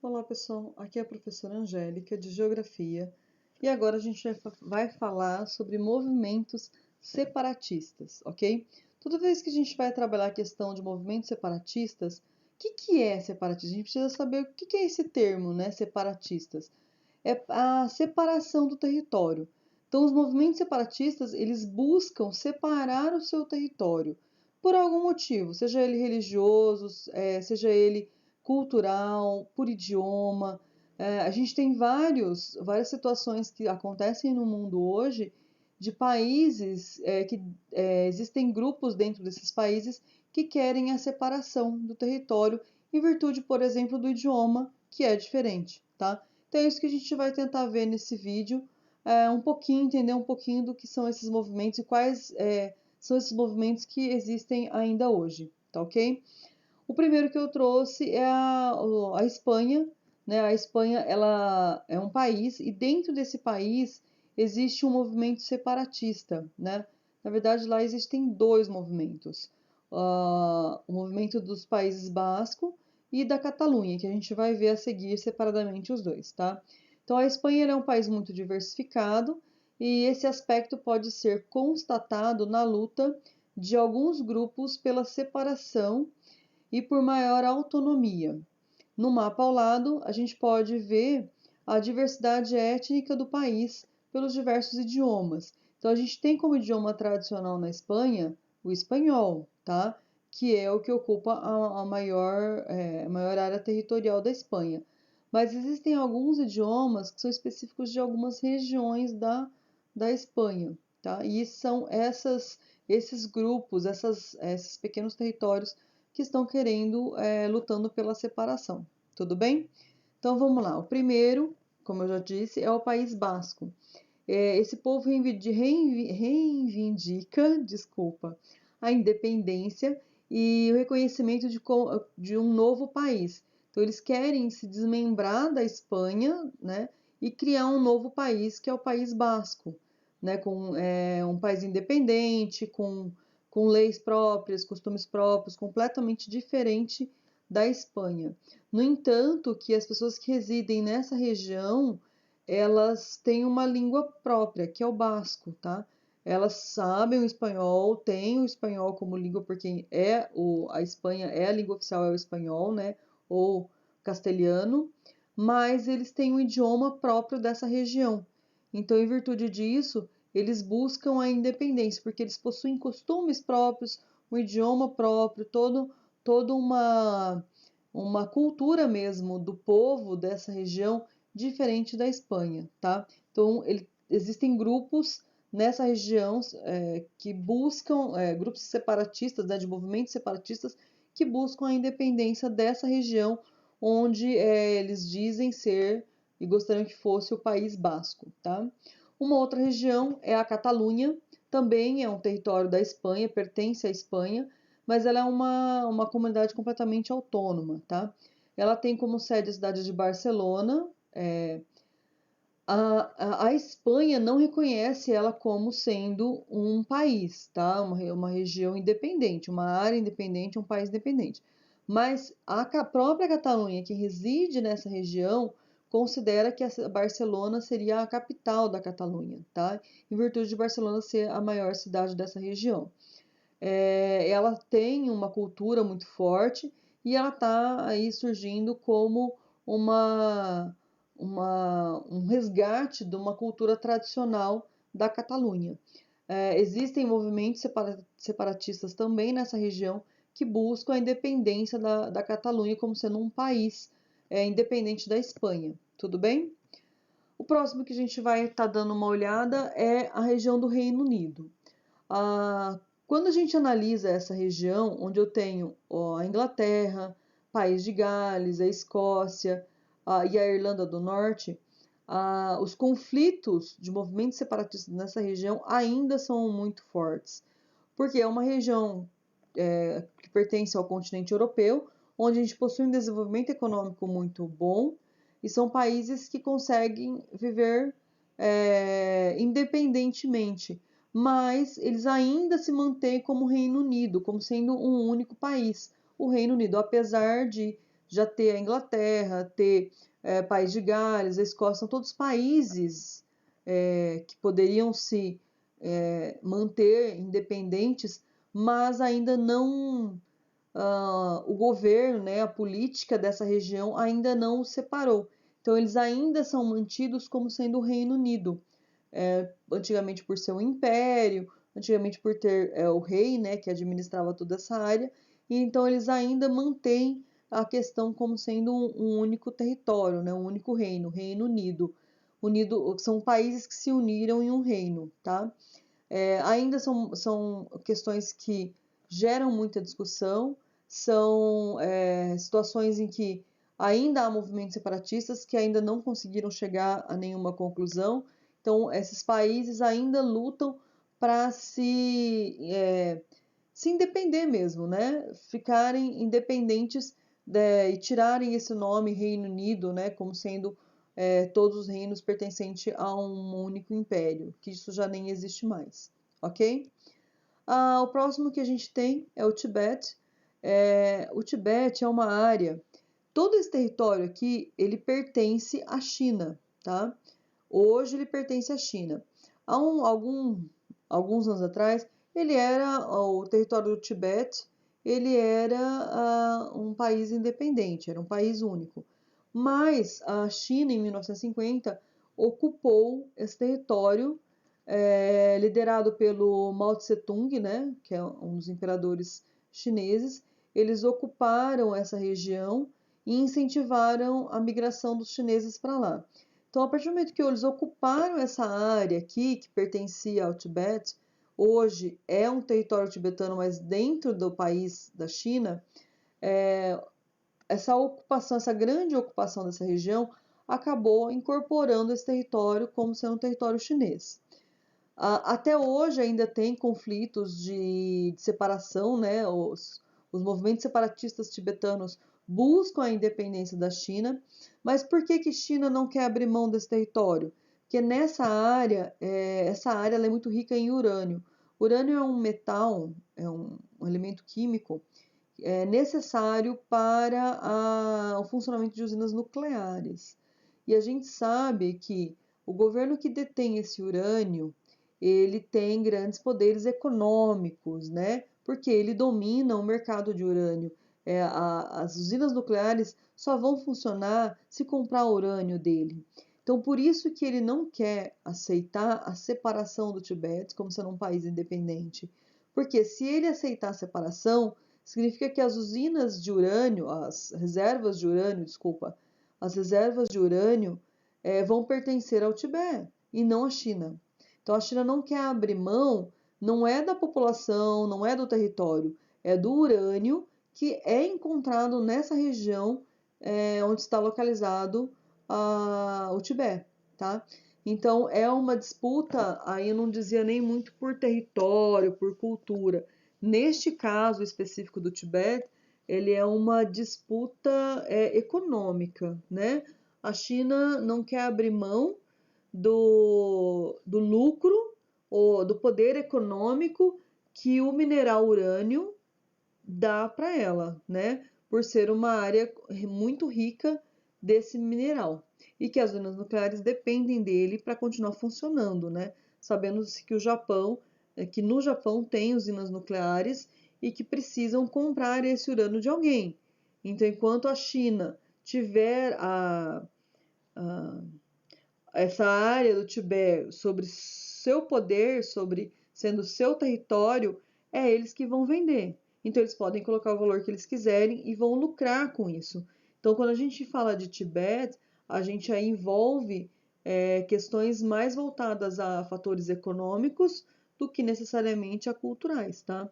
Olá pessoal, aqui é a professora Angélica de Geografia e agora a gente vai falar sobre movimentos separatistas, ok? Toda vez que a gente vai trabalhar a questão de movimentos separatistas, o que é separatista? A gente precisa saber o que é esse termo, né? Separatistas. É a separação do território. Então, os movimentos separatistas, eles buscam separar o seu território por algum motivo, seja ele religioso, seja ele cultural, por idioma. A gente tem várias situações que acontecem no mundo hoje de países que existem grupos dentro desses países que querem a separação do território em virtude, por exemplo, do idioma que é diferente, tá? Então é isso que a gente vai tentar ver nesse vídeo, um pouquinho, entender um pouquinho do que são esses movimentos e quais são esses movimentos que existem ainda hoje, tá ok? O primeiro que eu trouxe é a Espanha, né? A Espanha, ela é um país e dentro desse país existe um movimento separatista, né? Na verdade, lá existem dois movimentos. O movimento dos Países Basco e da Catalunha, que a gente vai ver a seguir separadamente os dois, tá? Então, a Espanha é um país muito diversificado e esse aspecto pode ser constatado na luta de alguns grupos pela separação e por maior autonomia. No mapa ao lado, a gente pode ver a diversidade étnica do país pelos diversos idiomas. Então, a gente tem como idioma tradicional na Espanha o espanhol, tá? Que é o que ocupa a maior área territorial da Espanha. Mas existem alguns idiomas que são específicos de algumas regiões da Espanha, tá? E são esses grupos, esses pequenos territórios que estão lutando pela separação. Tudo bem? Então vamos lá. O primeiro, como eu já disse, é o País Basco. Esse povo reivindica, desculpa, a independência e o reconhecimento de um novo país. Então eles querem se desmembrar da Espanha, né, e criar um novo país que é o País Basco, né, com um país independente, com leis próprias, costumes próprios, completamente diferente da Espanha. No entanto, que as pessoas que residem nessa região, elas têm uma língua própria, que é o basco, tá? Elas sabem o espanhol, têm o espanhol como língua, porque a Espanha a língua oficial é o espanhol, né? Ou castelhano, mas eles têm um idioma próprio dessa região. Então, em virtude disso, eles buscam a independência, porque eles possuem costumes próprios, um idioma próprio, toda uma cultura mesmo do povo dessa região diferente da Espanha, tá? Então, existem grupos nessa região que buscam, grupos separatistas, né, de movimentos separatistas, que buscam a independência dessa região onde eles dizem ser e gostariam que fosse o País Basco, tá? Uma outra região é a Catalunha, também é um território da Espanha, pertence à Espanha, mas ela é uma comunidade completamente autônoma, tá? Ela tem como sede a cidade de Barcelona. A Espanha não reconhece ela como sendo um país, tá? Uma região independente, uma área independente, um país independente. Mas a própria Catalunha, que reside nessa região, considera que Barcelona seria a capital da Catalunha, tá? Em virtude de Barcelona ser a maior cidade dessa região. Ela tem uma cultura muito forte e ela está aí surgindo como um resgate de uma cultura tradicional da Catalunha. Existem movimentos separatistas também nessa região que buscam a independência da Catalunha como sendo um país independente da Espanha. Tudo bem? O próximo que a gente vai estar dando uma olhada é a região do Reino Unido. Quando a gente analisa essa região, onde eu tenho a Inglaterra, País de Gales, a Escócia e a Irlanda do Norte, os conflitos de movimentos separatistas nessa região ainda são muito fortes, porque é uma região que pertence ao continente europeu, onde a gente possui um desenvolvimento econômico muito bom, e são países que conseguem viver independentemente, mas eles ainda se mantêm como Reino Unido, como sendo um único país, o Reino Unido, apesar de já ter a Inglaterra, ter País de Gales, a Escócia, são todos países que poderiam se manter independentes, mas ainda não, o governo, né, a política dessa região ainda não os separou. Então eles ainda são mantidos como sendo o Reino Unido, antigamente por ser um império, antigamente por ter o rei, né, que administrava toda essa área, e então eles ainda mantêm a questão como sendo um único território, né, um único reino, Reino Unido. Unido, são países que se uniram em um reino, tá? Ainda são questões que geram muita discussão, são situações em que ainda há movimentos separatistas que ainda não conseguiram chegar a nenhuma conclusão. Então, esses países ainda lutam para se independer mesmo, né? Ficarem independentes e tirarem esse nome Reino Unido, né? Como sendo todos os reinos pertencentes a um único império, que isso já nem existe mais, ok? O próximo que a gente tem é o Tibete. O Tibete é uma área, todo esse território aqui, ele pertence à China, tá? Hoje ele pertence à China. Há alguns anos atrás, o território do Tibete, ele era um país independente, era um país único. Mas a China, em 1950, ocupou esse território, liderado pelo Mao Tse-tung, né, que é um dos imperadores chineses. Eles ocuparam essa região e incentivaram a migração dos chineses para lá. Então, a partir do momento que eles ocuparam essa área aqui, que pertencia ao Tibete, hoje é um território tibetano, mas dentro do país da China, essa ocupação, essa grande ocupação dessa região, acabou incorporando esse território como sendo um território chinês. Até hoje ainda tem conflitos de separação, né? Os movimentos separatistas tibetanos buscam a independência da China, mas por que China não quer abrir mão desse território? Porque nessa área, essa área ela é muito rica em urânio. Urânio é um metal, é um elemento químico necessário para o funcionamento de usinas nucleares. E a gente sabe que o governo que detém esse urânio, ele tem grandes poderes econômicos, né? Porque ele domina o mercado de urânio. As usinas nucleares só vão funcionar se comprar o urânio dele. Então, por isso que ele não quer aceitar a separação do Tibete como sendo um país independente. Porque se ele aceitar a separação, significa que as usinas de urânio, as reservas de urânio, desculpa, as reservas de urânio vão pertencer ao Tibete e não à China. Então a China não quer abrir mão, não é da população, não é do território, é do urânio que é encontrado nessa região onde está localizado o Tibete, tá? Então é uma disputa, aí eu não dizia nem muito por território, por cultura. Neste caso específico do Tibete, ele é uma disputa econômica, né? A China não quer abrir mão do lucro ou do poder econômico que o mineral urânio dá para ela, né? Por ser uma área muito rica desse mineral e que as usinas nucleares dependem dele para continuar funcionando, né? Sabendo-se que que no Japão tem usinas nucleares e que precisam comprar esse urânio de alguém. Então, enquanto a China tiver essa área do Tibete sobre seu poder, sobre sendo seu território, é eles que vão vender. Então eles podem colocar o valor que eles quiserem e vão lucrar com isso. Então quando a gente fala de Tibete, a gente aí envolve questões mais voltadas a fatores econômicos do que necessariamente a culturais, tá?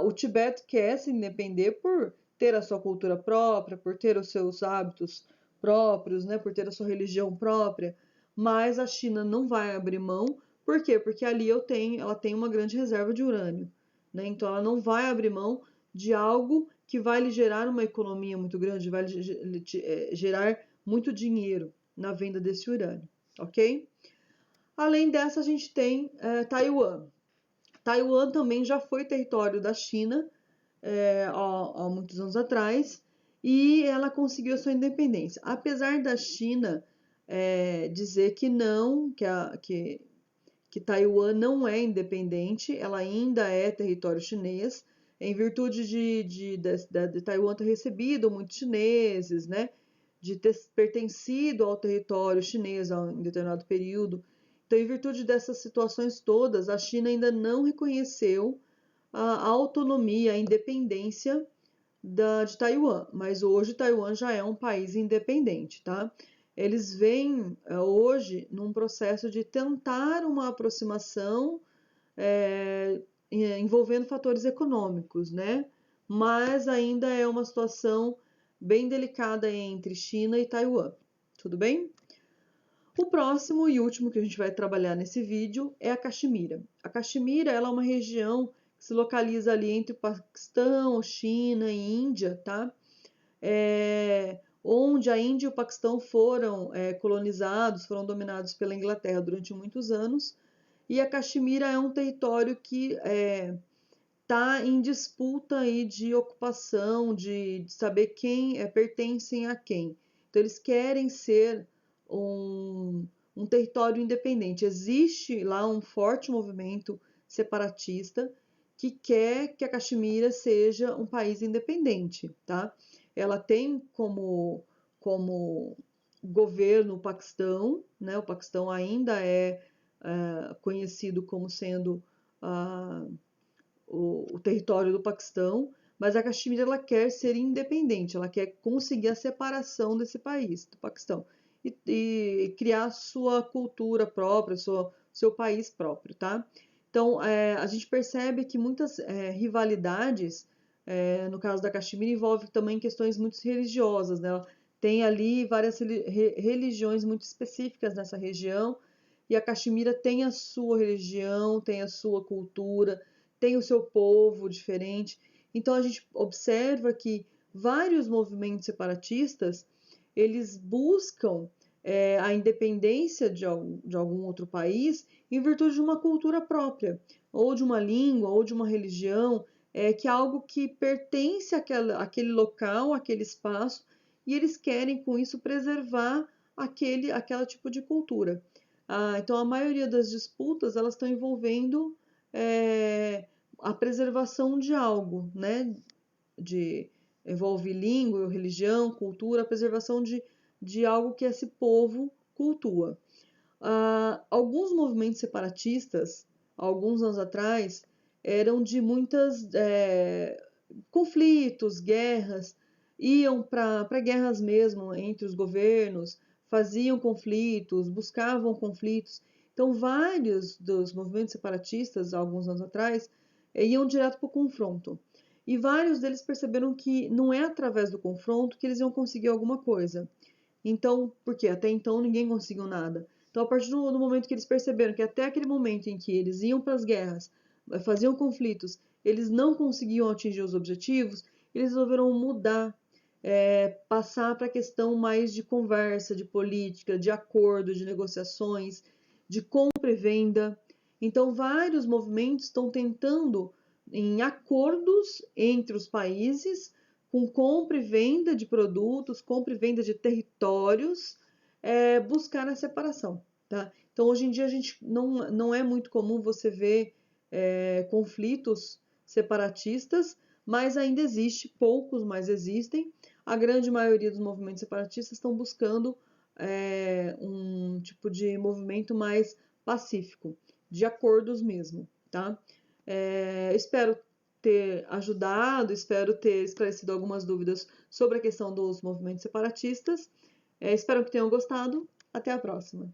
O Tibete quer se independer por ter a sua cultura própria, por ter os seus hábitos próprios, né, por ter a sua religião própria, mas a China não vai abrir mão. Por quê? Porque ali ela tem uma grande reserva de urânio, né? Então ela não vai abrir mão de algo que vai lhe gerar uma economia muito grande, vai lhe gerar muito dinheiro na venda desse urânio, ok? Além dessa, a gente tem Taiwan. Taiwan também já foi território da China há muitos anos atrás, e ela conseguiu a sua independência. Apesar da China dizer que não, que Taiwan não é independente, ela ainda é território chinês, em virtude de Taiwan ter recebido muitos chineses, né? De ter pertencido ao território chinês em determinado período. Então, em virtude dessas situações todas, a China ainda não reconheceu a autonomia, a independência de Taiwan, mas hoje Taiwan já é um país independente, tá? Eles vêm hoje num processo de tentar uma aproximação envolvendo fatores econômicos, né? Mas ainda é uma situação bem delicada entre China e Taiwan. Tudo bem? O próximo e último que a gente vai trabalhar nesse vídeo é a Caxemira. A Caxemira ela é uma região que se localiza ali entre o Paquistão, China e Índia, tá? Onde a Índia e o Paquistão foram colonizados, foram dominados pela Inglaterra durante muitos anos. E a Caxemira é um território que está em disputa aí de ocupação, de saber quem pertencem a quem. Então, eles querem ser um território independente. Existe lá um forte movimento separatista que quer que a Caxemira seja um país independente, tá? Ela tem como governo o Paquistão, né? O Paquistão ainda é conhecido como sendo o território do Paquistão, mas a Caxemira ela quer ser independente, ela quer conseguir a separação desse país, do Paquistão, e criar sua cultura própria, seu país próprio, tá? Então, a gente percebe que muitas rivalidades, no caso da Caxemira, envolve também questões muito religiosas, né? Ela tem ali várias religiões muito específicas nessa região, e a Caxemira tem a sua religião, tem a sua cultura, tem o seu povo diferente. Então a gente observa que vários movimentos separatistas eles buscam a independência de algum outro país em virtude de uma cultura própria, ou de uma língua, ou de uma religião, que é algo que pertence àquele local, àquele espaço, e eles querem com isso preservar aquela tipo de cultura. Então a maioria das disputas elas estão envolvendo a preservação de algo, né? Envolve língua, religião, cultura, a preservação de algo que esse povo cultua. Alguns movimentos separatistas, alguns anos atrás, eram de muitos conflitos, guerras, iam para guerras mesmo entre os governos, faziam conflitos, buscavam conflitos. Então, vários dos movimentos separatistas, alguns anos atrás, iam direto para o confronto. E vários deles perceberam que não é através do confronto que eles iam conseguir alguma coisa. Então, porque até então ninguém conseguiu nada. Então, a partir do momento que eles perceberam que até aquele momento em que eles iam para as guerras, faziam conflitos, eles não conseguiam atingir os objetivos, eles resolveram mudar, passar para a questão mais de conversa, de política, de acordo, de negociações, de compra e venda. Então, vários movimentos estão tentando, em acordos entre os países, com compra e venda de produtos, compra e venda de territórios, buscar a separação. Tá? Então, hoje em dia, a gente não é muito comum você ver conflitos separatistas, mas ainda existe, poucos, mas existem. A grande maioria dos movimentos separatistas estão buscando um tipo de movimento mais pacífico, de acordos mesmo, tá? Espero ter ajudado, espero ter esclarecido algumas dúvidas sobre a questão dos movimentos separatistas. Espero que tenham gostado. Até a próxima.